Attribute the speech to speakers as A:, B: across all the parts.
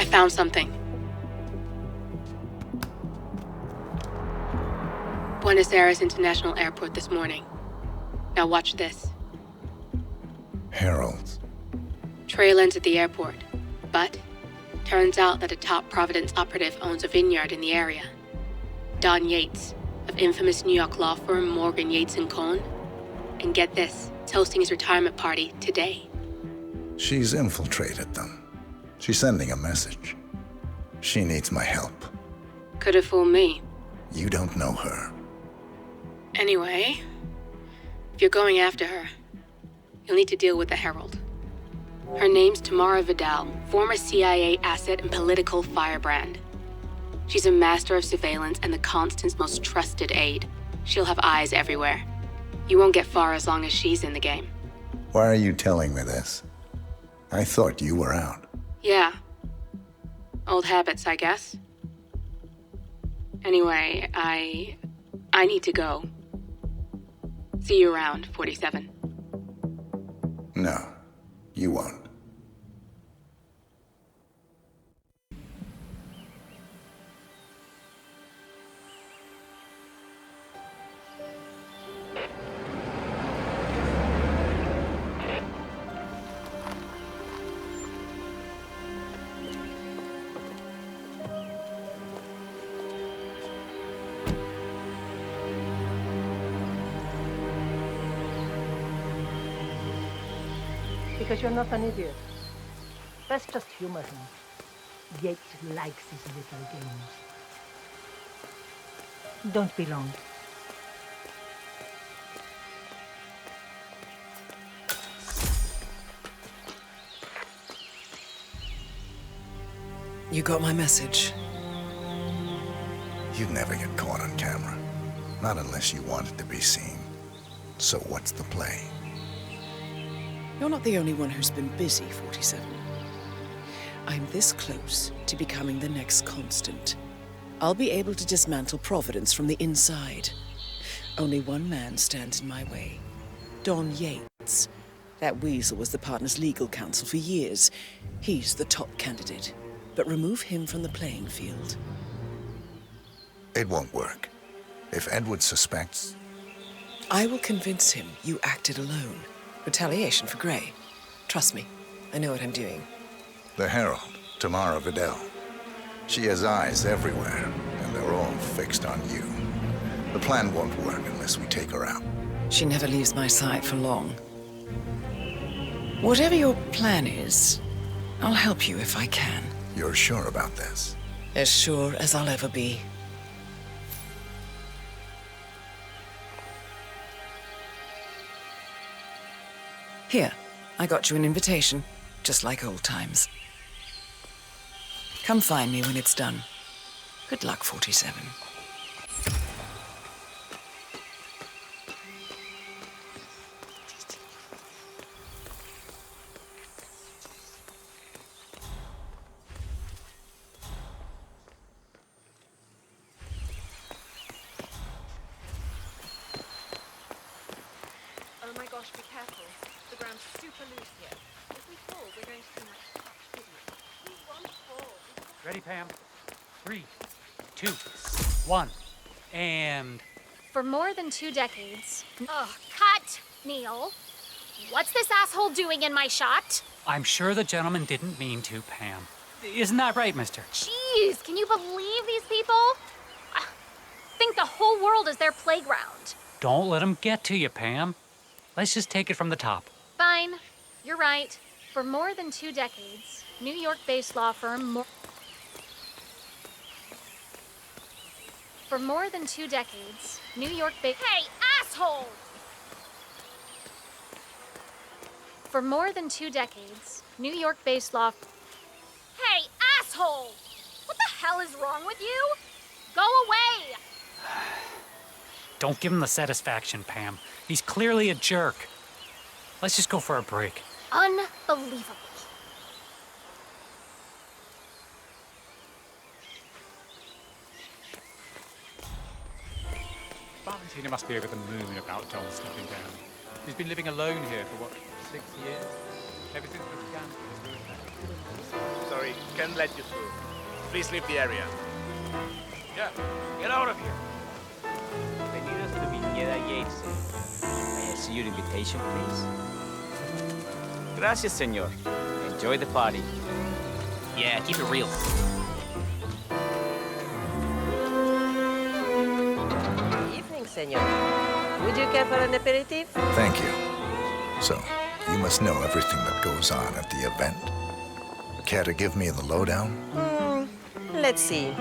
A: found something. Buenos Aires International Airport this morning. Now watch this.
B: Heralds.
A: Trail ends at the airport, but turns out that a top Providence operative owns a vineyard in the area. Don Yates, of infamous New York law firm Morgan, Yates & Cohn. And get this, it's hosting his retirement party today.
B: She's infiltrated them. She's sending a message. She needs my help.
A: Could have fooled me.
B: You don't know her.
A: Anyway, if you're going after her, you'll need to deal with the Herald. Her name's Tamara Vidal, former CIA asset and political firebrand. She's a master of surveillance and the Constant's most trusted aide. She'll have eyes everywhere. You won't get far as long as she's in the game.
B: Why are you telling me this? I thought you were out.
A: Yeah. Old habits, I guess. Anyway, I need to go. See you around, 47.
B: No, you won't.
C: Because you're not an idiot. Let's just humor him. Yates likes his little games. Don't be long.
D: You got my message.
B: You'd never get caught on camera. Not unless you wanted to be seen. So what's the play?
D: You're not the only one who's been busy, 47. I'm this close to becoming the next Constant. I'll be able to dismantle Providence from the inside. Only one man stands in my way. Don Yates. That weasel was the partner's legal counsel for years. He's the top candidate. But remove him from the playing field.
B: It won't work. If Edward suspects...
D: I will convince him you acted alone. Retaliation for Grey. Trust me, I know what I'm doing.
B: The Herald, Tamara Vidal. She has eyes everywhere, and they're all fixed on you. The plan won't work unless we take her out.
D: She never leaves my side for long. Whatever your plan is, I'll help you if I can.
B: You're sure about this?
D: As sure as I'll ever be. Here, I got you an invitation, just like old times. Come find me when it's done. Good luck, 47.
E: Oh my gosh, be careful. The ground's super loose here. If we fall, we're going to be like idiots. We won't fall.
F: Ready, Pam? 3, 2, 1, and...
G: For more than 2 decades... Ugh, cut! Neil. What's this asshole doing in my shot?
F: I'm sure the gentleman didn't mean to, Pam. Isn't that right, mister?
G: Jeez, can you believe these people? Think the whole world is their playground.
F: Don't let him get to you, Pam. Let's just take it from the top.
G: Fine. You're right. For more than 2 decades, New York-based law firm... For more than 2 decades, New York-based... Hey, asshole! For more than 2 decades, New York-based law... Hey, asshole! What the hell is wrong with you? Go away!
F: Don't give him the satisfaction, Pam. He's clearly a jerk. Let's just go for a break.
G: Unbelievable.
H: Valentina must be over the moon about John stepping down. He's been living alone here for, what, 6 years? Ever since the scandal.
I: Sorry sorry. Can't let you through. Please leave the area. Yeah, get out of here.
J: Bienvenidos to Viñeda Yates. May I see your invitation, please? Gracias, señor. Enjoy the party.
F: Yeah, keep it real.
C: Evening, senor. Would you care for an aperitif?
B: Thank you. So, you must know everything that goes on at the event. Care to give me the lowdown?
C: Let's see.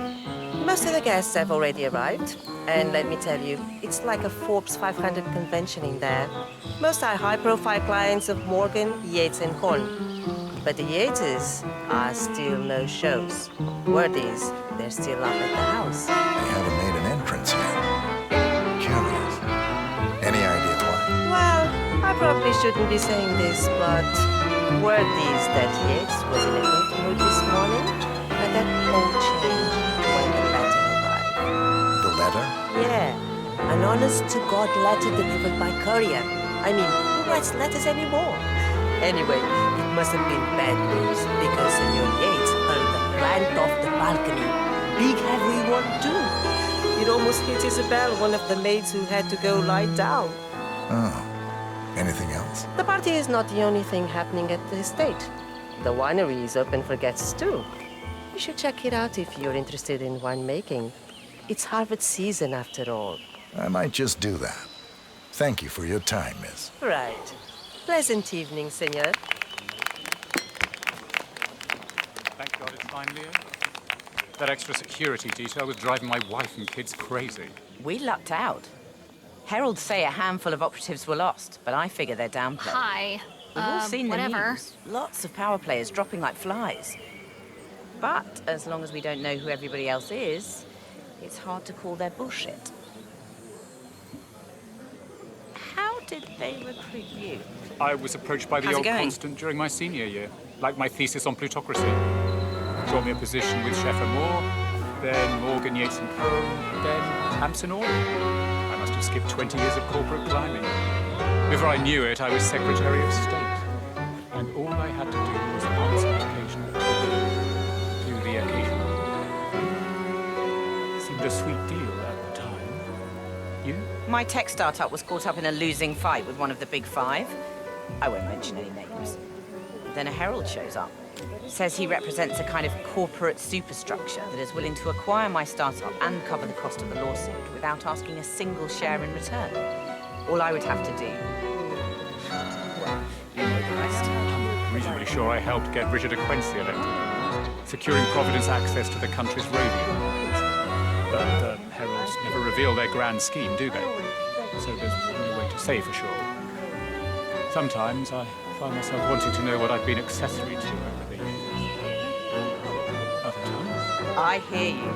C: Most of the guests have already arrived. And let me tell you, it's like a Forbes 500 convention in there. Most are high-profile clients of Morgan, Yates, and Horn. But the Yateses are still no shows. Word is, they're still up at the house.
B: They haven't made an entrance yet. Curious. Any idea why?
C: Well, I probably shouldn't be saying this, but word is that Yates was in a good mood this morning, but that all changed when the letter arrived.
B: The letter?
C: Yeah, an honest-to-God letter delivered by courier. I mean, who writes letters anymore? Anyway, it must have been bad news, because Senor Yates hurled the plant off the balcony. Big heavy one, too. It almost hit Isabel, one of the maids who had to go lie down.
B: Oh. Anything else?
C: The party is not the only thing happening at the estate. The winery is open for guests, too. You should check it out if you're interested in winemaking. It's harvest season, after all.
B: I might just do that. Thank you for your time, miss.
C: Right. Pleasant evening, senor.
H: Thank God it's finally over. That extra security detail was driving my wife and kids crazy.
K: We lucked out. Heralds say a handful of operatives were lost, but I figure they're downplayed.
G: Hi.
K: We've all seen
G: whatever.
K: the news. Lots of power players dropping like flies. But as long as we don't know who everybody else is, it's hard to call their bullshit. How did they recruit you?
H: I was approached by the
K: How's it
H: old
K: going?
H: constant during my senior year, like my thesis on plutocracy. Got me a position with Chef Moore, then Morgan, Yates and Co, then Hampson Oil. I must have skipped 20 years of corporate climbing. Before I knew it, I was Secretary of State. And all I had to do was answer the occasional call. Do the occasional. Seemed a sweet deal at the time. You?
K: My tech startup was caught up in a losing fight with one of the big five. I won't mention any names. Then a herald shows up. Says he represents a kind of corporate superstructure that is willing to acquire my startup and cover the cost of the lawsuit without asking a single share in return. All I would have to do... well, you know the rest.
H: I'm reasonably sure I helped get Richard Quincy elected, securing Providence access to the country's radio markets. But the heralds never reveal their grand scheme, do they? So there's no way to say for sure. Sometimes I find myself wanting to know what I've been accessory to over the years. Other times...
K: I hear you.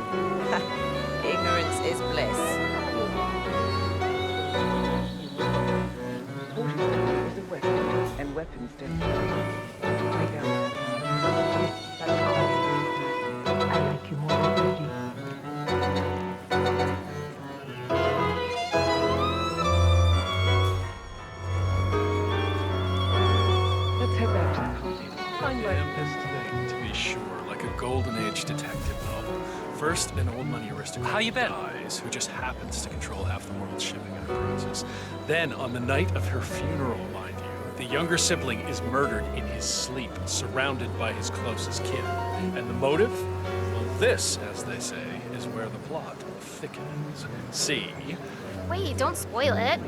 K: Ignorance is bliss.
C: And weapons don't. I like you more already. Let's head back to the cozy.
L: Damnedest thing, to be sure, like a golden age detective novel. First, an old money aristocrat
F: How you been?
L: dies, who just happens to control half the world's shipping enterprises. Then, on the night of her funeral, mind you, the younger sibling is murdered in his sleep, surrounded by his closest kin. And the motive? Well, this, as they say, is where the plot thickens. See?
G: Wait, don't spoil it.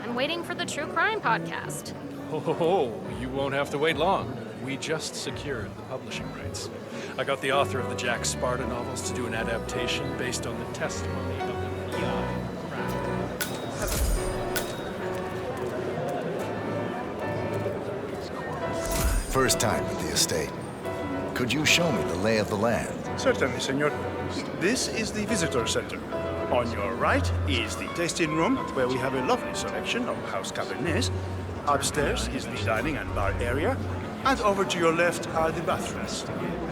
G: I'm waiting for the true crime podcast.
L: Oh, you won't have to wait long. We just secured the publishing rights. I got the author of the Jack Sparta novels to do an adaptation based on the testimony of the PI.
B: First time at the estate. Could you show me the lay of the land?
I: Certainly, senor. This is the visitor center. On your right is the tasting room, where we have a lovely selection of house cabernets. Upstairs is the dining and bar area. And over to your left are the bathrooms.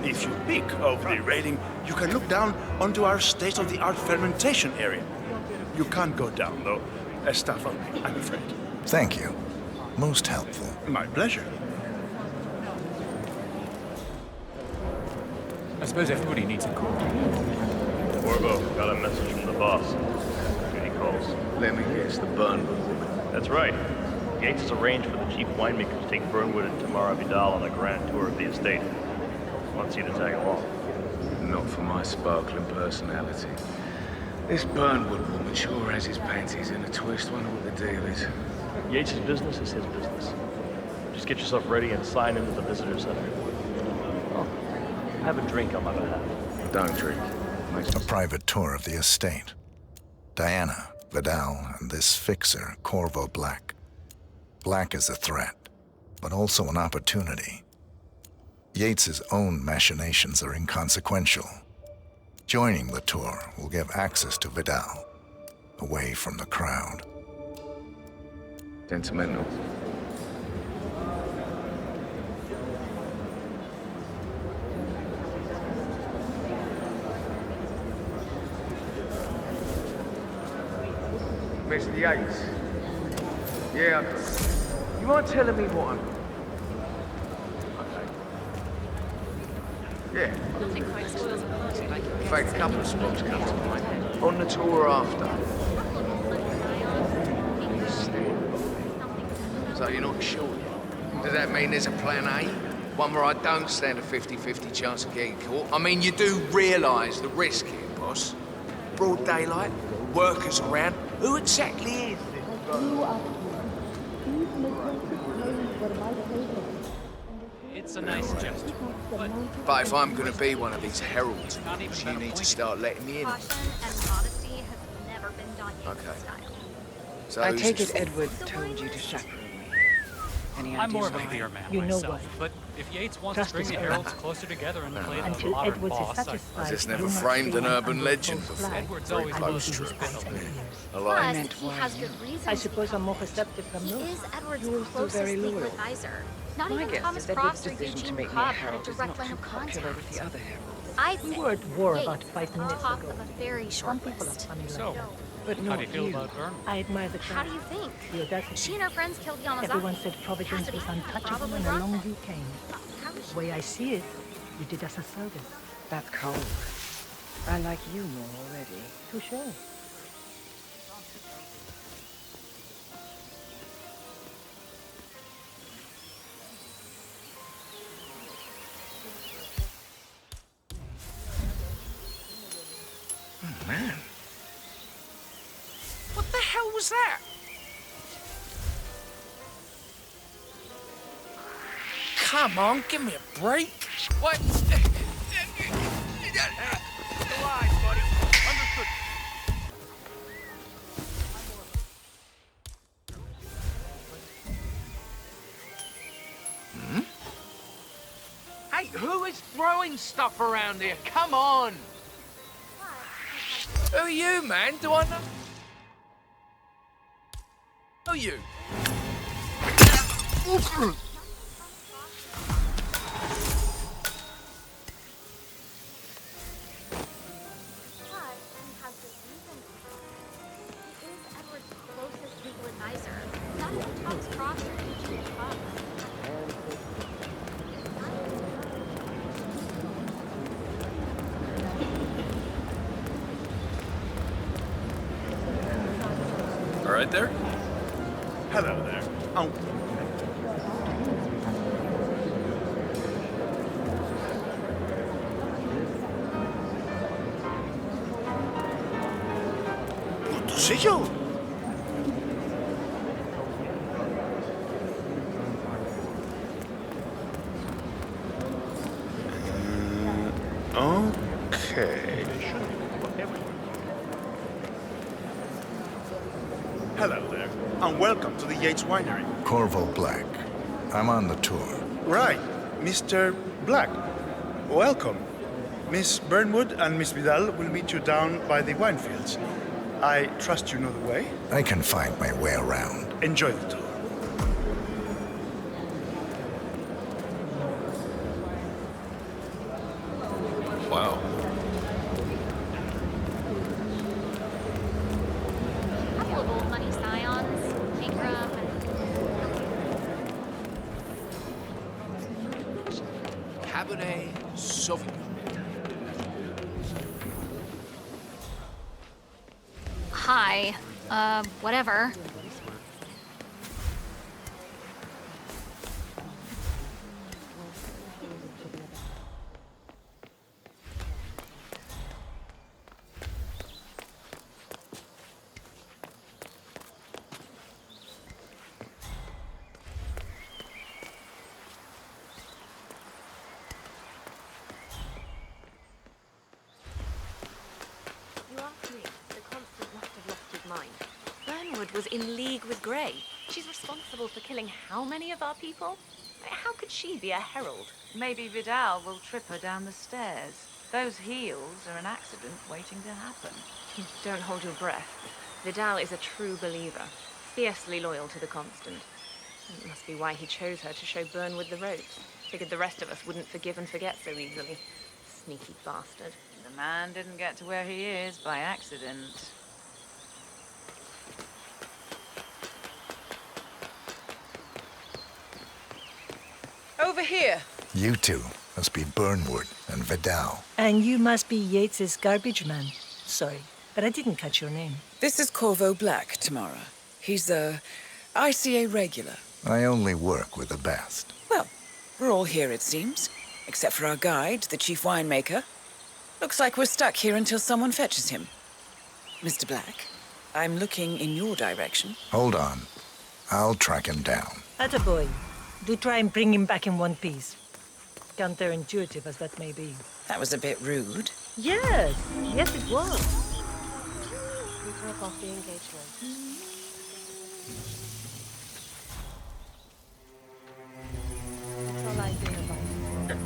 I: If you peek over the railing, you can look down onto our state-of-the-art fermentation area. You can't go down, though. Staff only, I'm afraid.
B: Thank you. Most helpful.
I: My pleasure.
H: I suppose everybody needs a call.
M: Corvo, got a message from the boss. Duty calls.
N: Let me guess, the Burnwood woman.
M: That's right. Yates has arranged for the chief winemaker to take Burnwood and Tamara Vidal on a grand tour of the estate. Wants you to tag along.
N: Not for my sparkling personality. This Burnwood woman sure has his panties in a twist. Wonder what the deal is.
M: Yates' business is his business. Just get yourself ready and sign into the visitor center. Oh, have a drink on my behalf.
N: Don't drink.
B: A private tour of the estate. Diana, Vidal, and this fixer, Corvo Black. Black is a threat, but also an opportunity. Yates's own machinations are inconsequential. Joining the tour will give access to Vidal, away from the crowd.
N: Sentimental. Mr. Yates. Yeah, you mind telling me what I'm... Okay. Yeah.
E: Nothing quite spoils a party like
N: In fact, a couple of spots come to mind. On the tour after. So you're not sure yet? Does that mean there's a plan A? One where I don't stand a 50-50 chance of getting caught? I mean, you do realise the risk here, boss. Broad daylight, workers around. Who exactly is this?
F: It's a nice gesture,
N: But if I'm going to be one of these heralds, you need to start letting me in.
G: Caution and modesty has never been Don Yates'
N: Okay.
G: style.
N: So
D: I
N: who's
D: take
N: this
D: it
N: for?
D: Edward told you to chaperone me. Any
F: I'm more of a
D: ideas?
F: beer man
O: You know
F: myself,
O: what?
F: but if Yates wants
O: Trust
F: to bring
O: is
F: the
O: over.
F: heralds closer together and play the
O: Until
F: modern
O: Edwards is
F: boss,
O: satisfied.
N: I just never
O: do not
N: framed an
O: stay
N: urban
O: under
N: legend
O: false
N: before.
O: flag.
F: Edward's
N: Very
F: always
N: close
O: I
N: to
O: will
N: it.
O: be his eyes and ears.
N: I like
G: Plus,
N: it.
G: he has good reason
O: I
G: to
O: suppose
G: become
O: I'm more
G: this.
O: receptive from
G: He
O: you.
G: is Edward's
D: You're also
G: closest
D: very
G: legal
D: loyal.
G: advisor. Not
D: My
G: even
D: guess
G: Thomas
D: is Edward's
G: Croft or
D: decision to
G: Eugene
D: make me a
G: Cobb had a
D: herald is
G: direct
D: not
G: line
D: too
G: of
D: popular
G: contact.
D: with the other heralds.
G: I'd
O: We
G: say
O: were at war
G: Yates
O: about 5
G: is the
O: minutes
G: top
O: ago.
G: of a very short
O: Some people are
G: list.
O: funny like
F: So,
O: that.
D: But
F: how
D: not
F: do you feel
D: you.
F: about Vern?
O: I admire the
G: How do
O: courage,
G: you think?
O: the audacity.
G: She and her friends killed Yamazaki.
O: Everyone said
G: Has
O: Providence
G: to be
O: was untouchable
G: probably
O: and
G: wrong
O: along
G: then.
O: you came.
G: How is
O: The way I see it, you did us a service.
D: That's cold. I like you more already.
O: Touche.
N: Man. What the hell was that? Come on, give me a break. What? Hey, who is throwing stuff around here? Come on! Who are you, man? Do I know you?
L: All right there?
I: Hello there. Oh. ¿Tú sé yo? Okay. Hello there, and welcome to the Yates Winery.
B: Corvo Black. I'm on the tour.
I: Right, Mr. Black. Welcome. Miss Burnwood and Miss Vidal will meet you down by the wine fields. I trust you know the way.
B: I can find my way around.
I: Enjoy the tour.
L: Wow.
G: A couple of old money scions, Bankrupt,
N: Cabernet Sauvignon.
G: hi. Whatever.
E: You asked me. The Constant must have lost his mind. Burnwood was in league with Grey. She's responsible for killing how many of our people? How could she be a herald?
P: Maybe Vidal will trip her down the stairs. Those heels are an accident waiting to happen.
E: Don't hold your breath. Vidal is a true believer, fiercely loyal to the Constant. It must be why he chose her to show Burnwood the ropes. Figured the rest of us wouldn't forgive and forget so easily. Sneaky bastard.
P: The man didn't get to where he is by accident.
D: Over here.
B: You two must be Burnwood and Vidal.
O: And you must be Yates's garbage man. Sorry, but I didn't catch your name.
D: This is Corvo Black, Tamara. He's a ICA regular.
B: I only work with the best.
D: Well, we're all here, it seems. Except for our guide, the chief winemaker. Looks like we're stuck here until someone fetches him. Mr. Black, I'm looking in your direction.
B: Hold on. I'll track him down.
O: Attaboy. Do try and bring him back in one piece. Counterintuitive as that may be.
D: That was a bit rude.
O: Yes, yes it was.
E: We broke off the engagement. That's all I do about it.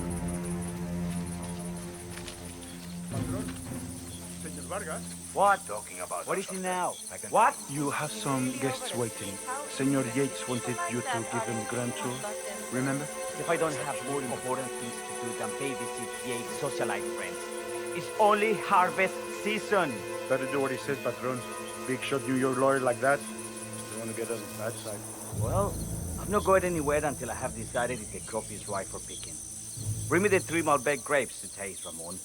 Q: What? Talking about what is he now? What?
I: You have some guests waiting. Senor Yates wanted you to give him the grand tour. Remember?
Q: If I don't have more important things to do than babysit Yates' socialite friends. It's only harvest season.
I: Better do what he says, Patron. Big shot you your lawyer like that. You want to get on his bad side.
Q: Well, I'm not going anywhere until I have decided if the crop is right for picking. Bring me the 3 Malbec grapes to taste, Ramon.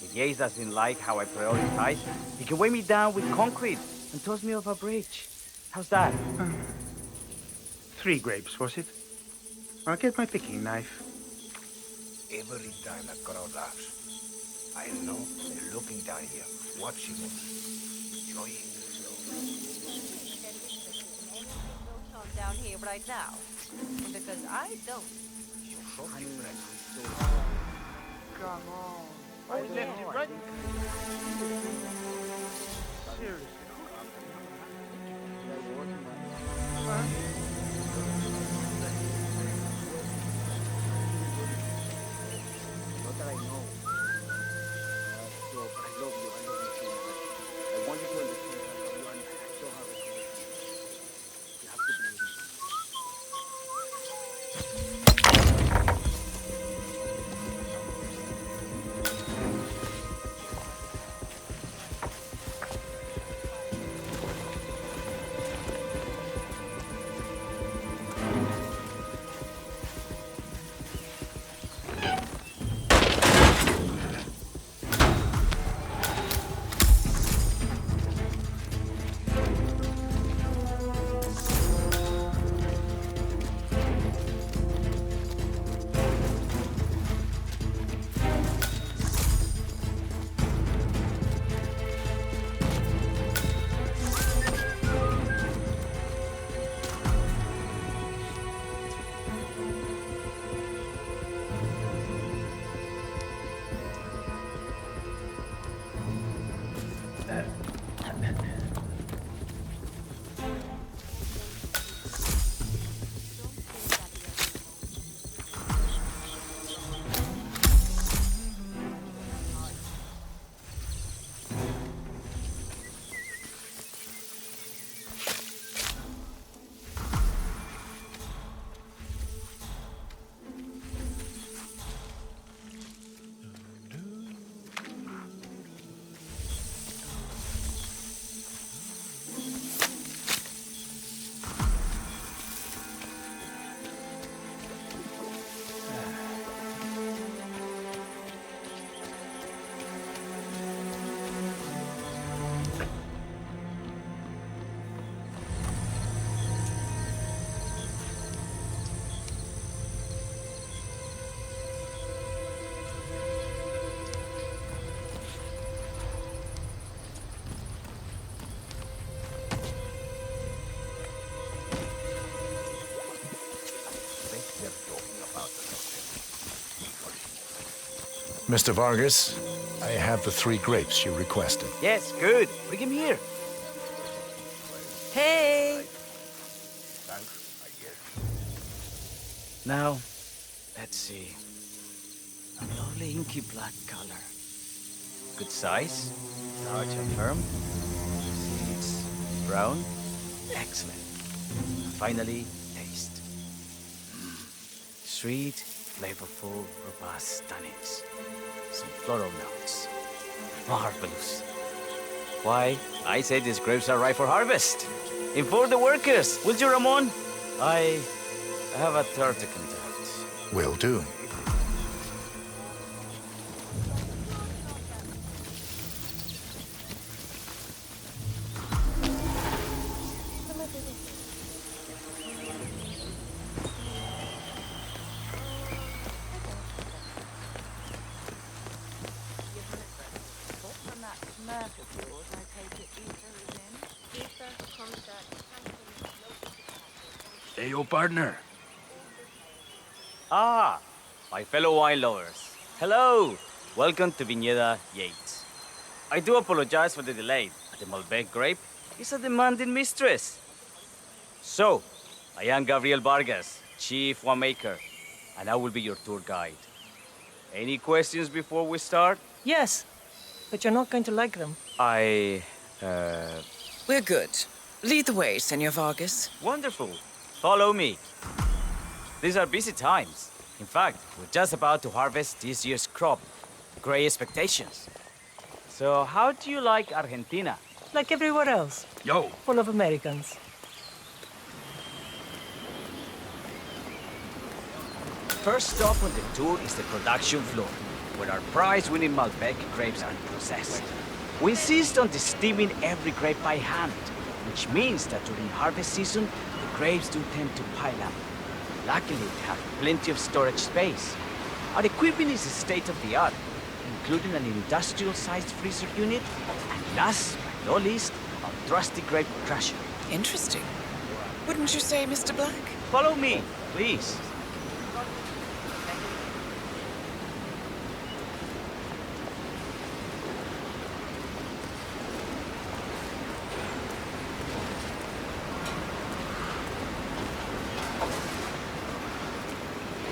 Q: If Yates doesn't like how I prioritize, he can weigh me down with concrete and toss me off a bridge. How's that?
I: 3 grapes, was it? I'll get my picking knife.
B: Every time a crowd laughs, I know they're looking down here, watching us, enjoying the show.
P: Down here right now. Because I don't.
B: You show me friends.
P: Come on.
Q: I left it right.
I: Seriously.
Q: Not that I know. So, but I love you. I love you so much. I want you to understand that I love you and I still have a connection. You have to believe me.
B: Mr. Vargas, I have the 3 grapes you requested.
Q: Yes, good. Bring him here.
C: Hey!
Q: Now, let's see. A lovely inky black color. Good size, large and firm. Seeds brown. Excellent. Finally, taste. Sweet, flavorful, robust tannins. Some floral notes. Marvelous. Why, I say these grapes are ripe for harvest. Inform the workers, will you, Ramon? I have a tour to conduct.
B: Will do.
L: Hey, yo, partner.
Q: Ah, my fellow wine lovers. Hello. Welcome to Viñeda Yates. I do apologize for the delay. The Malbec grape is a demanding mistress. So, I am Gabriel Vargas, Chief Winemaker, and I will be your tour guide. Any questions before we start?
O: Yes, but you're not going to like them.
D: We're good. Lead the way, Senor Vargas.
Q: Wonderful. Follow me. These are busy times. In fact, we're just about to harvest this year's crop. Great expectations. So, how do you like Argentina?
O: Like everywhere else.
L: Yo.
O: Full of Americans.
Q: First stop on the tour is the production floor, where our prize-winning Malbec grapes are processed. We insist on steaming every grape by hand, which means that during harvest season, the grapes do tend to pile up. Luckily, we have plenty of storage space. Our equipment is state-of-the-art, including an industrial-sized freezer unit, and last but not least, a trusty grape crusher.
D: Interesting. Wouldn't you say, Mr. Black?
Q: Follow me, please.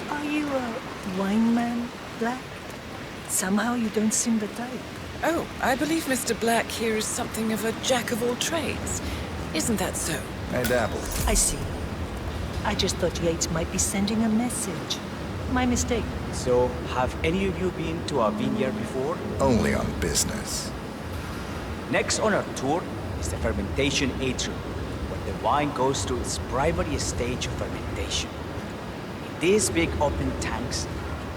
O: Are you a wine man, Black? Somehow you don't seem the type.
D: Oh, I believe Mr. Black here is something of a jack-of-all-trades. Isn't that so?
B: I dabble.
O: I see. I just thought Yates might be sending a message. My mistake.
Q: So, have any of you been to our vineyard before?
B: Only on business.
Q: Next on our tour is the fermentation atrium, where the wine goes through its primary stage of fermentation. In these big open tanks,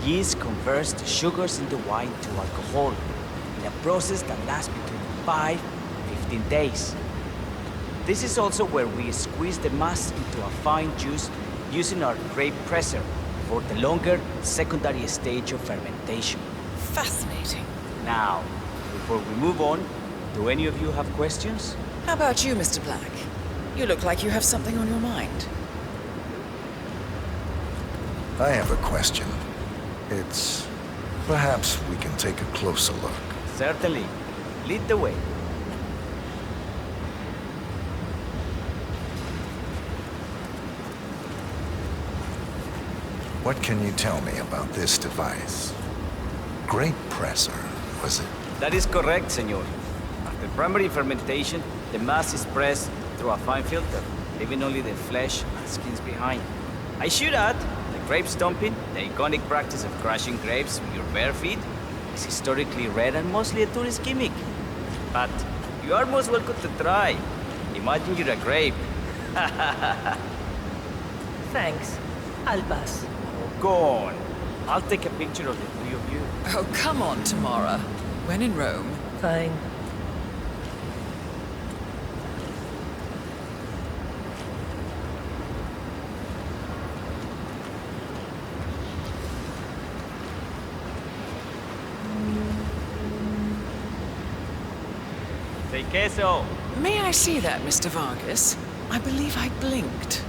Q: yeast converts the sugars in the wine to alcohol in a process that lasts between 5 and 15 days. This is also where we squeeze the mass into a fine juice using our grape presser for the longer secondary stage of fermentation.
D: Fascinating.
Q: Now, before we move on, do any of you have questions?
D: How about you, Mr. Black? You look like you have something on your mind.
B: I have a question. It's... perhaps we can take a closer look.
Q: Certainly. Lead the way.
B: What can you tell me about this device? Grape presser, was it?
Q: That is correct, senor. After primary fermentation, the mass is pressed through a fine filter, leaving only the flesh and skins behind. I should add, the grape stomping, the iconic practice of crushing grapes with your bare feet, is historically rare and mostly a tourist gimmick. But you are most welcome to try. Imagine you're a grape.
O: Thanks. I'll pass.
Q: Go on. I'll take a picture of the three of you.
D: Oh, come on, Tamara. When in Rome.
O: Fine.
Q: Say queso.
D: May I see that, Mr. Vargas? I believe I blinked.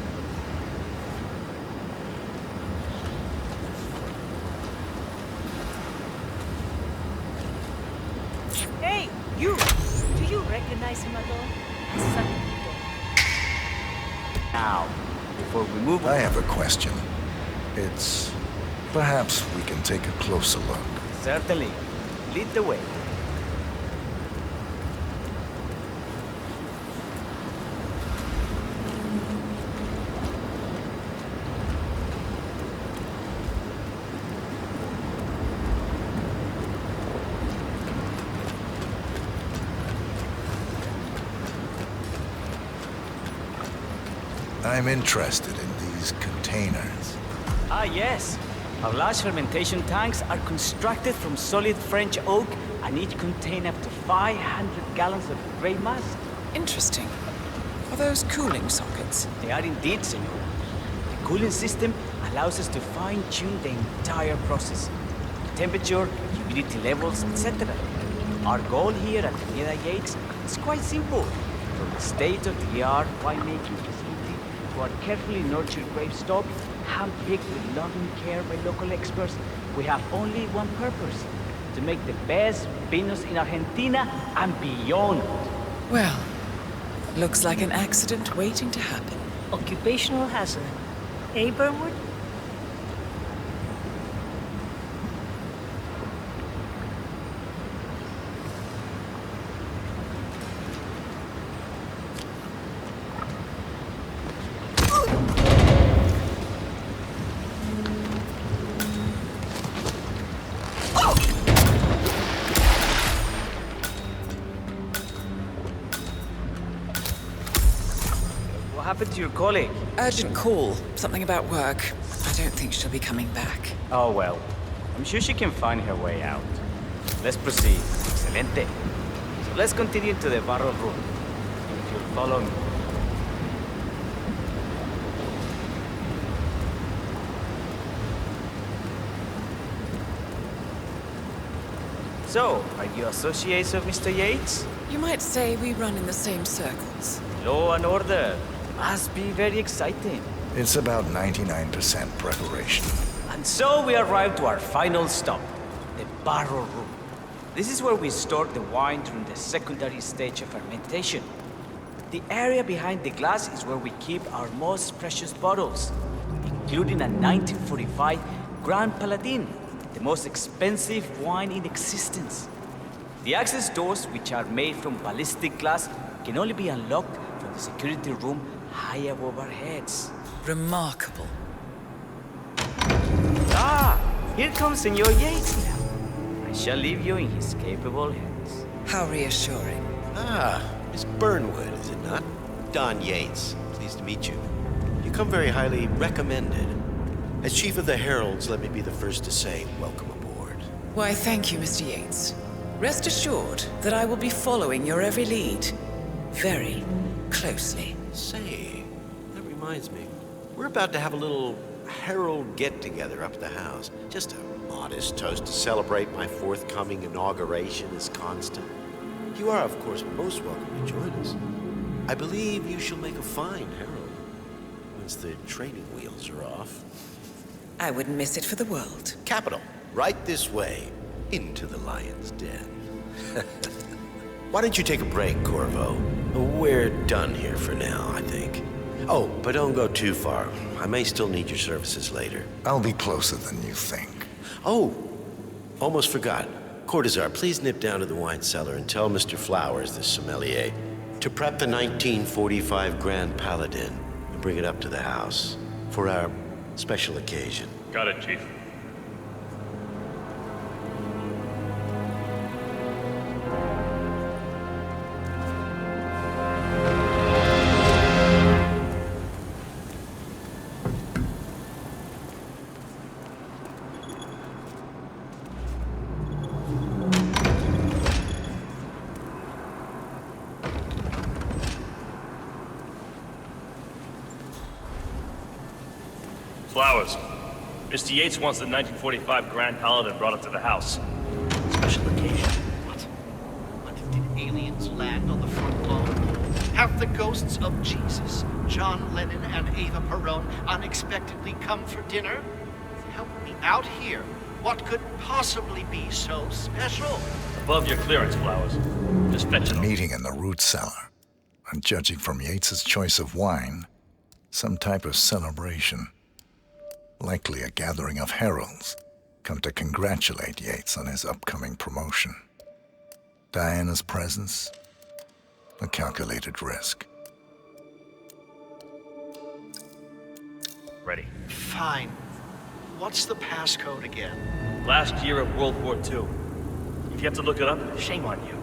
Q: Now, before we move on...
B: I have a question. It's... perhaps we can take a closer look.
Q: Certainly. Lead the way.
B: I'm interested in these containers.
Q: Ah, yes. Our large fermentation tanks are constructed from solid French oak and each contain up to 500 gallons of grey must.
D: Interesting. Are those cooling sockets?
Q: They are indeed, senor. The cooling system allows us to fine-tune the entire process. Temperature, humidity levels, etc. Our goal here at the Nieda Yates is quite simple. From the state-of-the-art winemaking facility to our carefully nurtured grape stock, hand-picked with loving care by local experts, we have only one purpose: to make the best vinos in Argentina and beyond.
D: Well, looks like an accident waiting to happen.
O: Occupational hazard. Eh, Burnwood?
Q: What happened to your colleague?
D: Urgent call. Something about work. I don't think she'll be coming back.
Q: Oh well. I'm sure she can find her way out. Let's proceed. Excelente. So let's continue to the barrel room. If you'll follow me. So, are you associates of Mr. Yates?
D: You might say we run in the same circles.
Q: Law and order. Must be very exciting.
B: It's about 99% preparation.
Q: And so we arrive to our final stop, the barrel room. This is where we store the wine during the secondary stage of fermentation. The area behind the glass is where we keep our most precious bottles, including a 1945 Grand Paladin, the most expensive wine in existence. The access doors, which are made from ballistic glass, can only be unlocked from the security room high above our heads.
D: Remarkable.
Q: Ah, here comes Senor Yates now. I shall leave you in his capable hands.
D: How reassuring.
R: Ah, Miss Burnwood, is it not? Don Yates. Pleased to meet you. You come very highly recommended. As Chief of the Heralds, let me be the first to say welcome aboard.
D: Why, thank you, Mr. Yates. Rest assured that I will be following your every lead. Very closely.
R: Say, that reminds me. We're about to have a little Herald get-together up at the house. Just a modest toast to celebrate my forthcoming inauguration as Constant. You are, of course, most welcome to join us. I believe you shall make a fine Herald, once the training wheels are off.
D: I wouldn't miss it for the world.
R: Capital. Right this way, into the lion's den. Why don't you take a break, Corvo? We're done here for now, I think. Oh, but don't go too far. I may still need your services later.
B: I'll be closer than you think.
R: Oh, almost forgot. Cortazar, please nip down to the wine cellar and tell Mr. Flowers, the sommelier, to prep the 1945 Grand Paladin and bring it up to the house for our special occasion.
M: Got it, Chief. Flowers. Mr. Yates wants the 1945 Grand Paladin brought up to the house. Special occasion.
S: What? Did aliens land on the front lawn? Have the ghosts of Jesus, John Lennon and Eva Perón unexpectedly come for dinner? Help me out here. What could possibly be so special?
M: Above your clearance, Flowers. Just fetch it.
B: Meeting in the root cellar. And judging from Yates's choice of wine, Some type of celebration. Likely a gathering of heralds come to congratulate Yates on his upcoming promotion. Diana's presence, a calculated risk.
M: Ready.
S: Fine. What's the passcode again?
M: Last year of World War II. If you have to look it up, shame on you.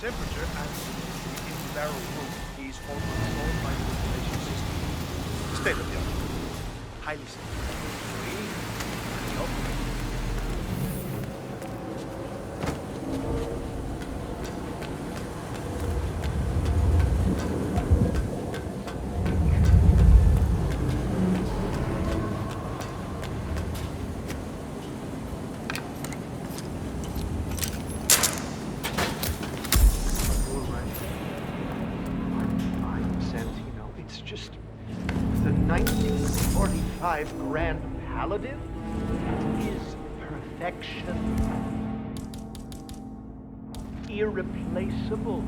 I: Temperature and humidity in the barrel room is all controlled by the ventilation system. State of the art. Highly safe. Just the 1945 Grand Paladin is perfection. Irreplaceable.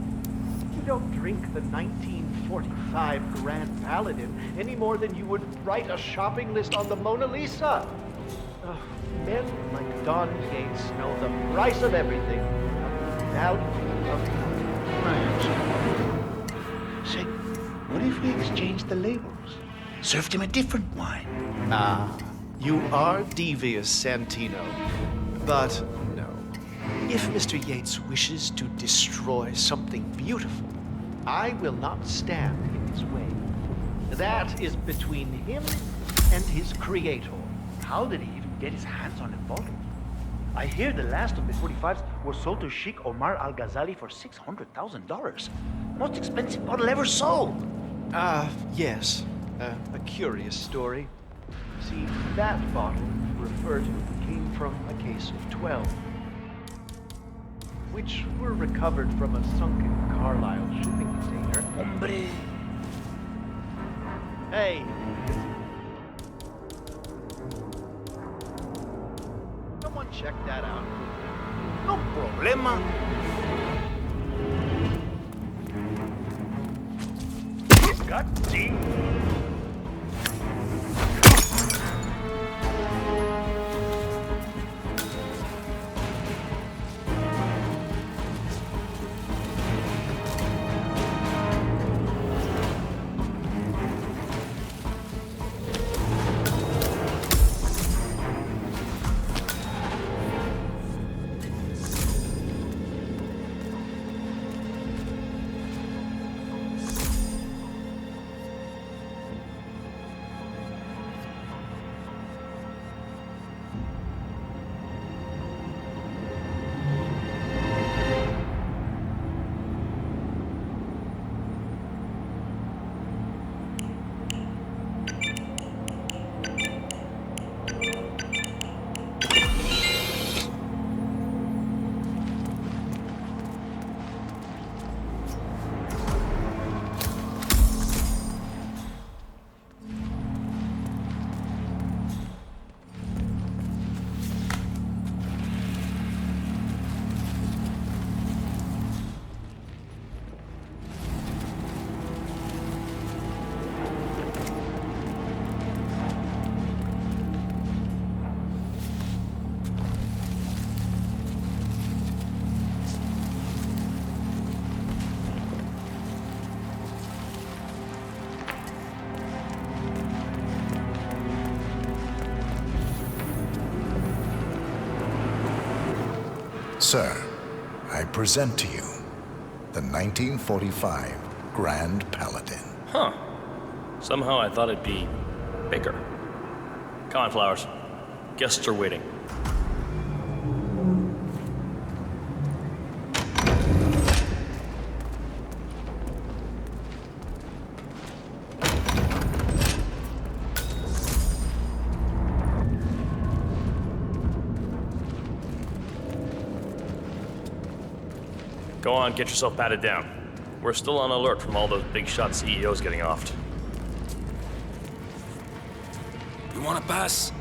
I: You don't drink the 1945 Grand Paladin any more than you would write a shopping list on the Mona Lisa. Men like Don Yates know the price of everything, the value of
S: Say, what if we exchanged the labels? Served him a different wine? Ah, you are devious, Santino. But no. If Mr. Yates wishes to destroy something beautiful, I will not stand in his way. That is between him and his creator.
T: How did he even get his hands on a bottle? I hear the last of the 45s was sold to Sheikh Omar Al-Ghazali for $600,000. Most expensive bottle ever sold.
S: Yes. A curious story. See, that bottle referred to came from a case of 12, which were recovered from a sunken Carlisle shipping container.
T: Hombre.
S: Hey. Someone check that out.
T: No problema. got? See?
B: Sir, I present to you the 1945 Grand Paladin.
M: Huh. Somehow I thought it'd be bigger. Come on, Flowers. Guests are waiting. Go on, get yourself patted down. We're still on alert from all those big shot CEOs getting offed.
U: You wanna pass?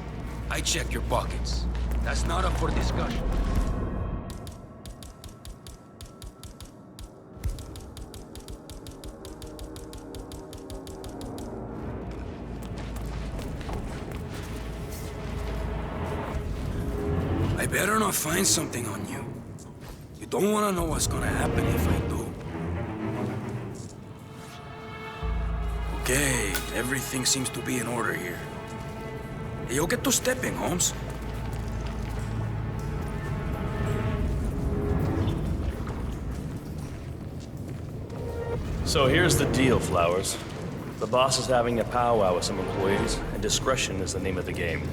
U: I check your pockets. That's not up for discussion. I better not find something on you. You don't want to know what's gonna happen if I do. Okay, everything seems to be in order here. Hey, you'll get to stepping, Holmes.
M: So here's the deal, Flowers. The boss is having a powwow with some employees, and discretion is the name of the game.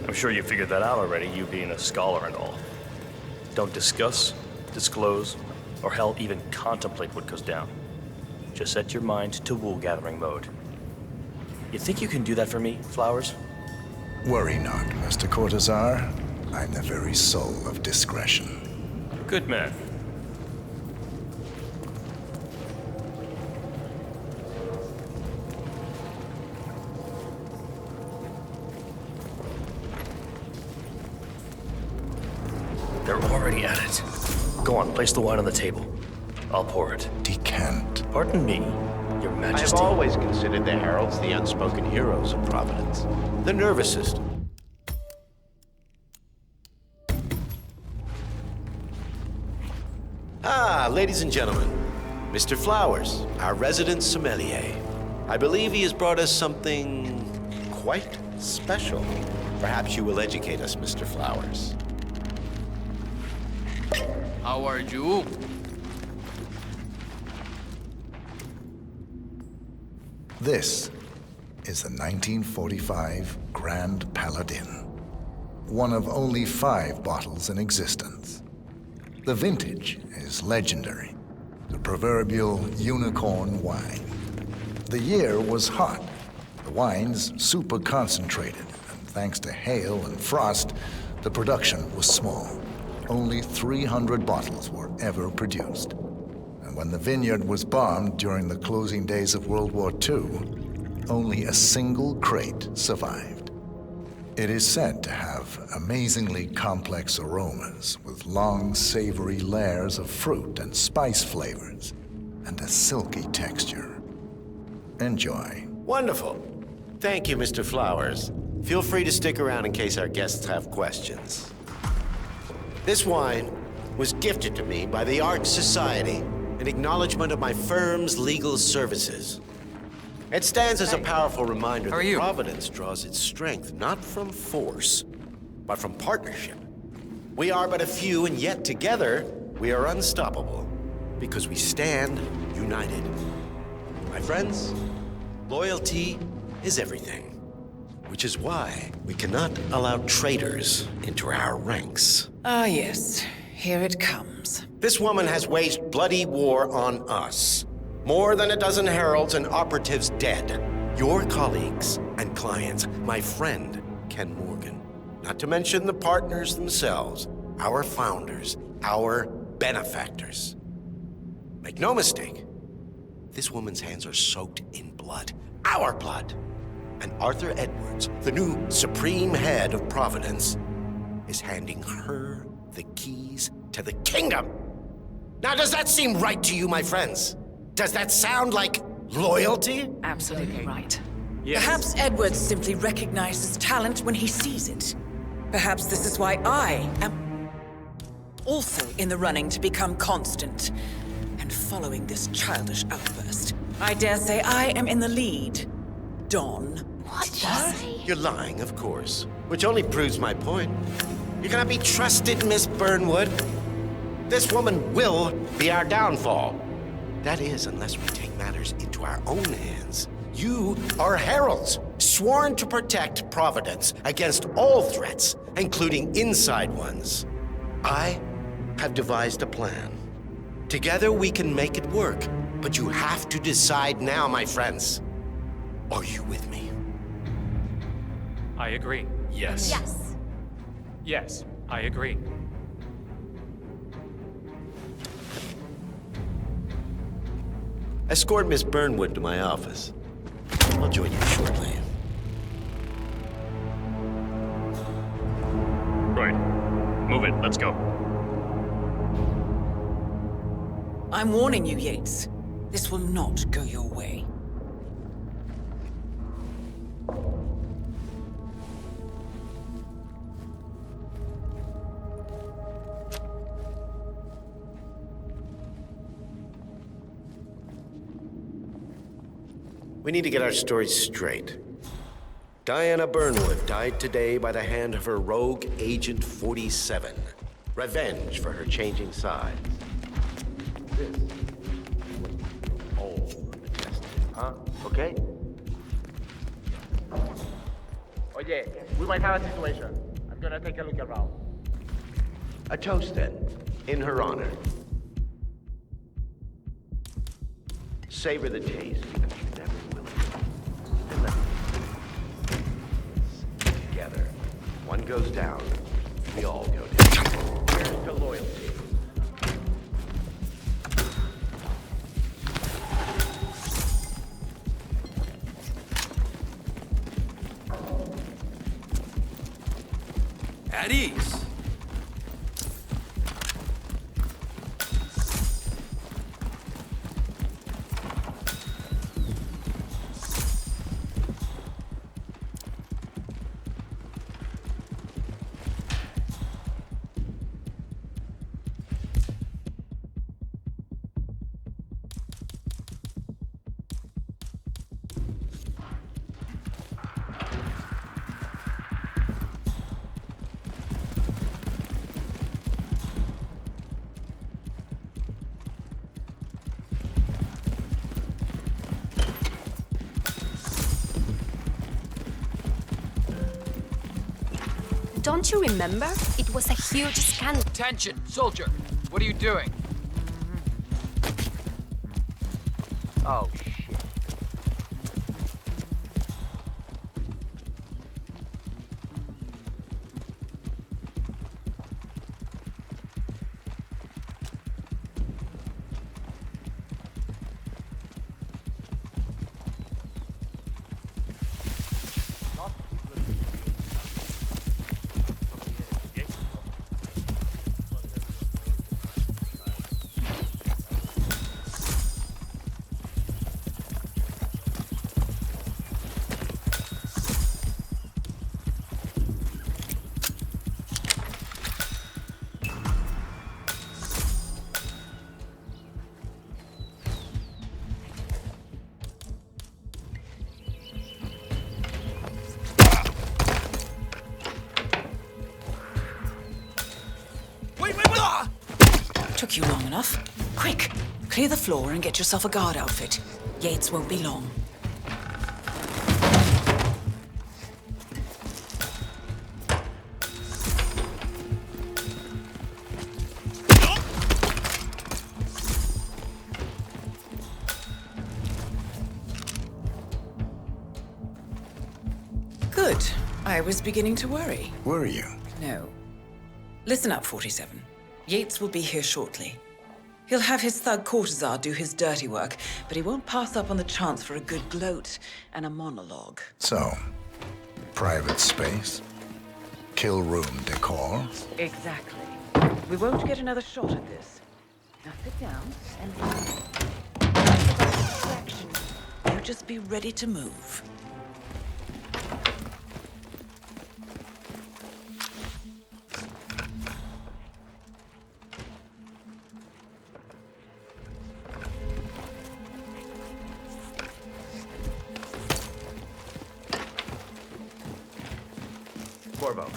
M: I'm sure you figured that out already, you being a scholar and all. Don't discuss, disclose, or hell, even contemplate what goes down. Just set your mind to wool-gathering mode. You think you can do that for me, Flowers?
B: Worry not, Mr. Cortazar. I'm the very soul of discretion.
M: Good man. They're already at it. Go on, place the wine on the table. I'll pour it.
B: Decant.
M: Pardon me, Your Majesty.
R: I have always considered the heralds the unspoken heroes of Providence. The nervous system. Ah, ladies and gentlemen, Mr. Flowers, our resident sommelier. I believe he has brought us something quite special. Perhaps you will educate us, Mr. Flowers.
N: How are you?
B: This is the 1945 Grand Paladin, one of only 5 bottles in existence. The vintage is legendary, the proverbial unicorn wine. The year was hot, the wine's super concentrated, and thanks to hail and frost, the production was small. Only 300 bottles were ever produced. And when the vineyard was bombed during the closing days of World War II, only a single crate survived. It is said to have amazingly complex aromas with long, savory layers of fruit and spice flavors, and a silky texture. Enjoy.
R: Wonderful. Thank you, Mr. Flowers. Feel free to stick around in case our guests have questions. This wine was gifted to me by the Art Society in acknowledgement of my firm's legal services. It stands as a powerful reminder that Providence draws its strength not from force, but from partnership. We are but a few, and yet together we are unstoppable because we stand united. My friends, loyalty is everything, which is why we cannot allow traitors into our ranks.
D: Ah, yes. Here it comes.
R: This woman has waged bloody war on us. More than a dozen heralds and operatives dead. Your colleagues and clients, my friend, Ken Morgan. Not to mention the partners themselves, our founders, our benefactors. Make no mistake, this woman's hands are soaked in blood. Our blood. And Arthur Edwards, the new supreme head of Providence, is handing her the keys to the kingdom. Now, does that seem right to you, my friends? Does that sound like loyalty?
D: Absolutely right.
H: Yes.
D: Perhaps Edwards simply recognizes talent when he sees it. Perhaps this is why I am also in the running to become constant. And following this childish outburst, I dare say I am in the lead. Don.
R: What? You're lying, of course. Which only proves my point. You're gonna be trusted, Miss Burnwood. This woman will be our downfall. That is, unless we take matters into our own hands. You are heralds, sworn to protect Providence against all threats, including inside ones. I have devised a plan. Together we can make it work, but you have to decide now, my friends. Are you with me?
F: I agree.
L: Yes.
G: Yes.
F: Yes, I agree.
R: Escort Miss Burnwood to my office. I'll join you shortly.
M: Right. Move it. Let's go.
D: I'm warning you, Yates. This will not go your way.
R: We need to get our stories straight. Diana Burnwood died today by the hand of her rogue Agent 47. Revenge for her changing sides. This was all majestic.
T: Huh? Okay? Oh yeah, we might have a situation. I'm gonna take a look around.
R: A toast then, in her honor. Savor the taste because you never will again. And let me together. One goes down, we all go down. Here's to loyalty.
U: At ease.
A: Don't you remember? It was a huge scandal.
N: Attention, soldier. What are you doing?
T: Oh, shit.
D: took you long enough. Quick, clear the floor and get yourself a guard outfit. Yates won't be long. Good. I was beginning to worry.
B: Were you?
D: No. Listen up, 47. Yates will be here shortly. He'll have his thug courtesan do his dirty work, but he won't pass up on the chance for a good gloat and a monologue.
B: So, private space? Kill room decor?
D: Exactly. We won't get another shot at this. Now sit down and that's about distraction. You just be ready to move.
R: Corvo,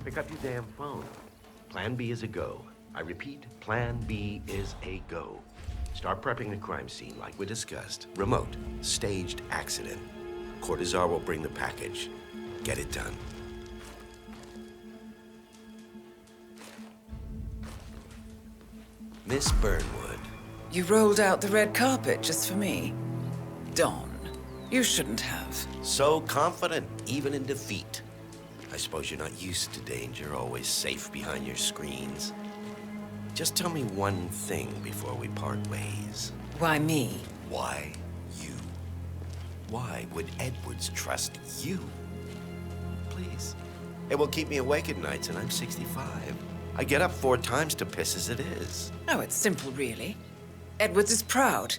R: pick up your damn phone. Plan B is a go. I repeat, Plan B is a go. Start prepping the crime scene like we discussed. Remote, staged accident. Cortazar will bring the package. Get it done. Miss Burnwood.
D: You rolled out the red carpet just for me. Don, you shouldn't have.
R: So confident, even in defeat. I suppose you're not used to danger, always safe behind your screens. Just tell me one thing before we part ways.
D: Why me?
R: Why you? Why would Edwards trust you? Please. It will keep me awake at nights, and I'm 65. I get up 4 times to piss as it is.
D: Oh, it's simple, really. Edwards is proud.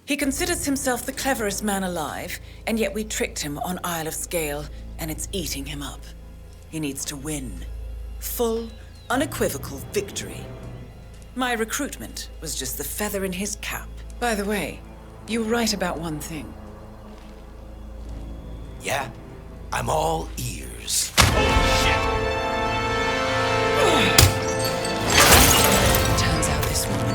D: He considers himself the cleverest man alive, and yet we tricked him on Isle of Scale, and it's eating him up. He needs to win. Full, unequivocal victory. My recruitment was just the feather in his cap. By the way, you were right about one thing.
R: Yeah? I'm all ears.
D: Turns out this woman...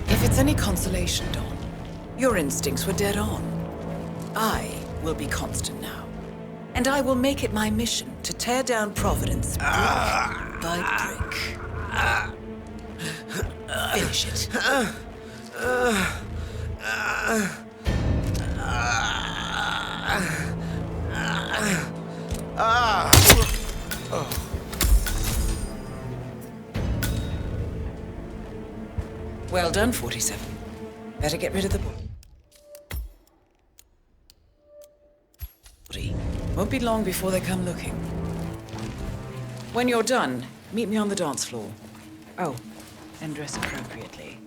D: If it's any consolation, Don, your instincts were dead on. I will be constant now. And I will make it my mission to tear down Providence brick by brick. Finish it. Well done, 47. Better get rid of the body. Won't be long before they come looking. When you're done, meet me on the dance floor. Oh, and dress appropriately.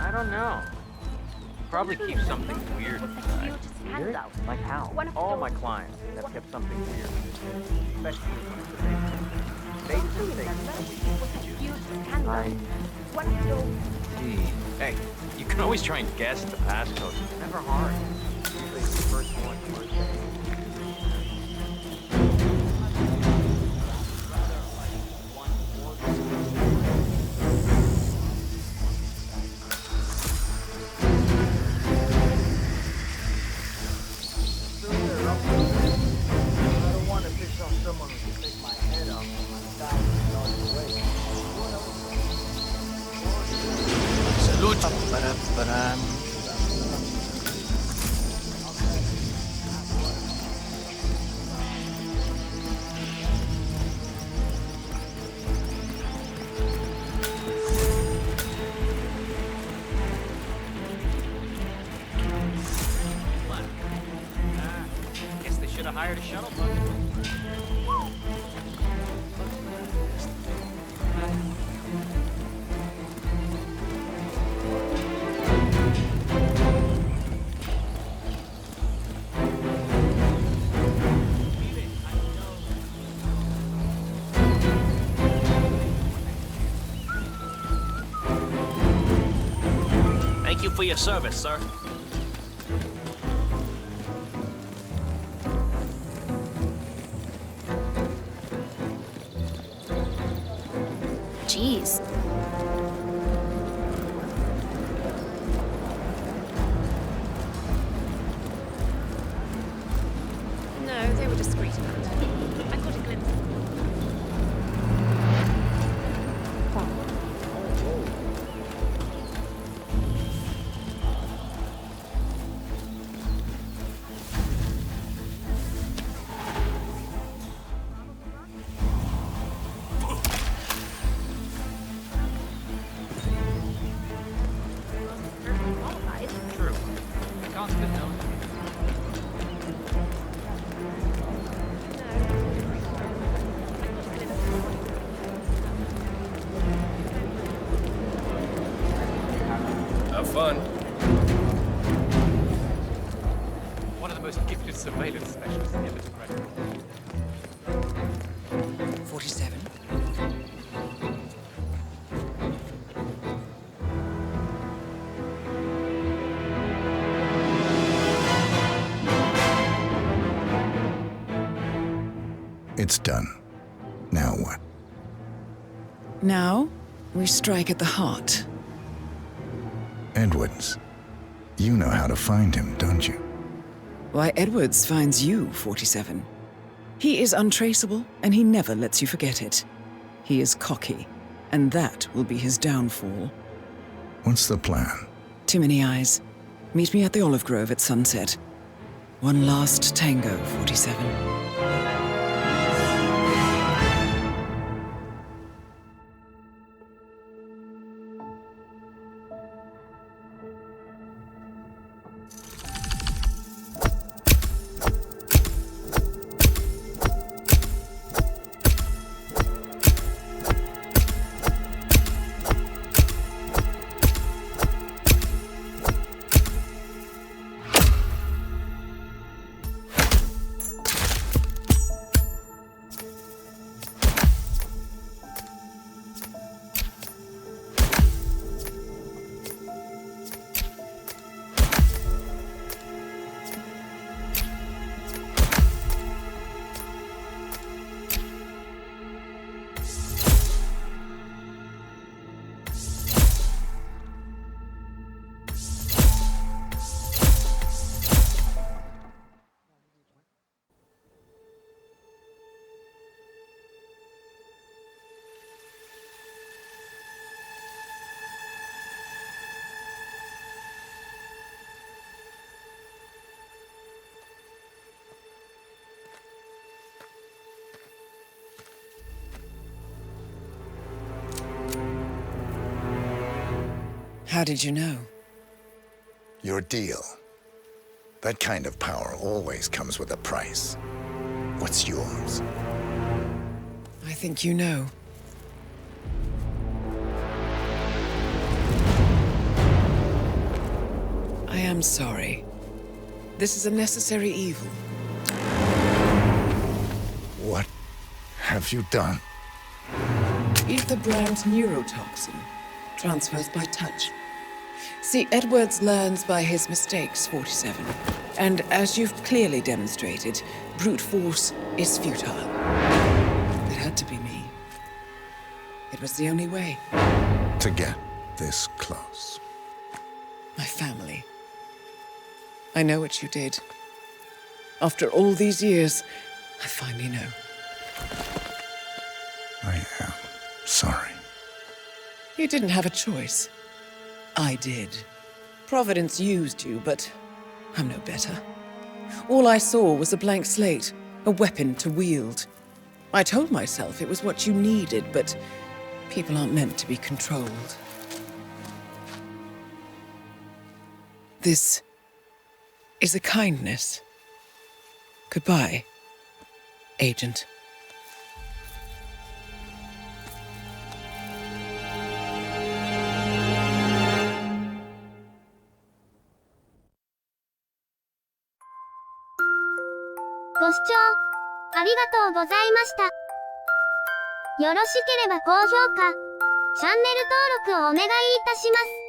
Q: I don't know. Probably keep something weird inside.
G: Weird?
Q: Like how? All my clients have kept something weird. Especially when it's Gee. Hey, you can always try and guess the passcode. It's never hard. Usually it's the first one first.
L: have hired a shuttle bus.
Q: Thank you for your service, sir.
G: Jeez.
E: No, they were discreet about it. I caught a glimpse.
F: True. Constant note.
U: Have fun.
F: One of the most gifted surveillance specialists ever to graduate.
D: 47.
B: It's done. Now what?
D: Now, we strike at the heart.
B: Edwards. You know how to find him, don't you?
D: Why, Edwards finds you, 47. He is untraceable, and he never lets you forget it. He is cocky, and that will be his downfall.
B: What's the plan?
D: Too many eyes. Meet me at the Olive Grove at sunset. One last tango, 47. How did you know?
B: Your deal. That kind of power always comes with a price. What's yours?
D: I think you know. I am sorry. This is a necessary evil.
B: What have you done?
D: Ether brand neurotoxin transfers by touch. See, Edwards learns by his mistakes, 47. And as you've clearly demonstrated, brute force is futile. It had to be me. It was the only way.
B: To get this close.
D: My family. I know what you did. After all these years, I finally know.
B: I am sorry.
D: You didn't have a choice. I did. Providence used you, but I'm no better. All I saw was a blank slate, a weapon to wield. I told myself it was what you needed, but people aren't meant to be controlled. This is a kindness. Goodbye, Agent.
J: Go 視聴ありがとうございました。よろしければ高評価、チャンネル登録をお願いいたします。